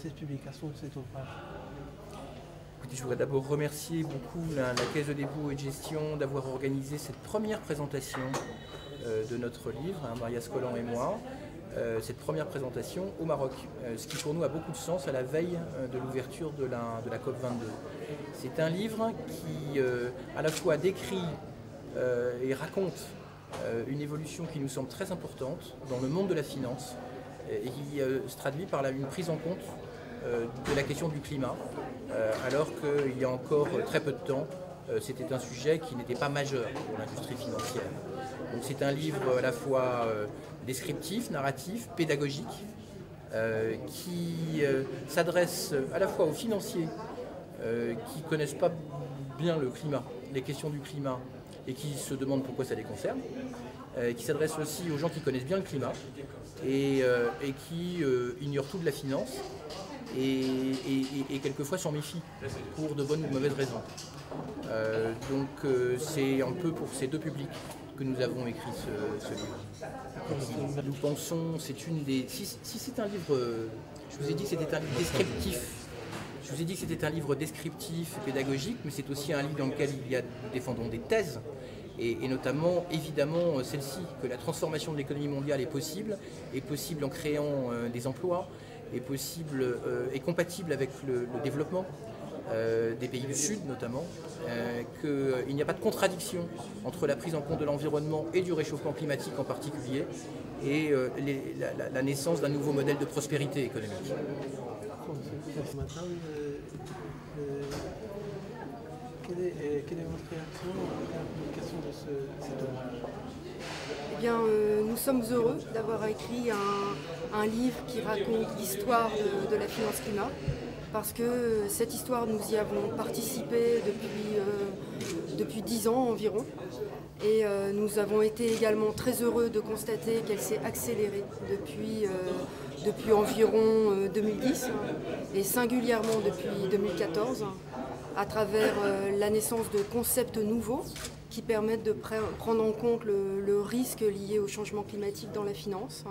cette publication, de cet ouvrage? Écoutez, je voudrais d'abord remercier beaucoup la Caisse de dépôt et de gestion d'avoir organisé cette première présentation de notre livre, Maria Scollan et moi, cette première présentation au Maroc, ce qui pour nous a beaucoup de sens à la veille de l'ouverture de la COP22. C'est un livre qui à la fois décrit et raconte une évolution qui nous semble très importante dans le monde de la finance et qui se traduit par une prise en compte de la question du climat, alors qu'il y a encore très peu de temps, c'était un sujet qui n'était pas majeur pour l'industrie financière. Donc c'est un livre à la fois descriptif, narratif, pédagogique, qui s'adresse à la fois aux financiers qui ne connaissent pas bien le climat, les questions du climat, et qui se demandent pourquoi ça les concerne, qui s'adresse aussi aux gens qui connaissent bien le climat et qui ignorent tout de la finance et quelquefois s'en méfient pour de bonnes ou de mauvaises raisons. Donc c'est un peu pour ces deux publics que nous avons écrit ce livre. Nous pensons, c'est une des... Si c'est un livre, je vous ai dit que c'était un livre descriptif, je vous ai dit que c'était un livre descriptif, pédagogique, mais c'est aussi un livre dans lequel nous défendons des thèses, et notamment, évidemment, celle-ci, que la transformation de l'économie mondiale est possible en créant des emplois, est compatible avec le développement des pays du Sud notamment, qu'il n'y a pas de contradiction entre la prise en compte de l'environnement et du réchauffement climatique en particulier, et la naissance d'un nouveau modèle de prospérité économique. Maintenant, quelle est votre réaction à la publication de cet ouvrage? Eh bien, nous sommes heureux d'avoir écrit un livre qui raconte l'histoire de la finance climat, parce que cette histoire, nous y avons participé depuis 10 ans environ. Et nous avons été également très heureux de constater qu'elle s'est accélérée depuis environ 2010 et singulièrement depuis 2014 à travers la naissance de concepts nouveaux qui permettent de prendre en compte le risque lié au changement climatique dans la finance,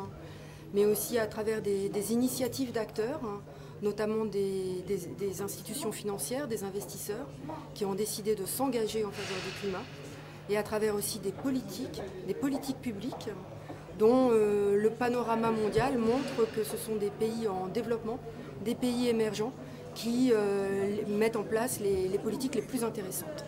mais aussi à travers des initiatives d'acteurs, notamment des institutions financières, des investisseurs qui ont décidé de s'engager en faveur du climat, et à travers aussi des politiques publiques dont le panorama mondial montre que ce sont des pays en développement, des pays émergents qui mettent en place les politiques les plus intéressantes.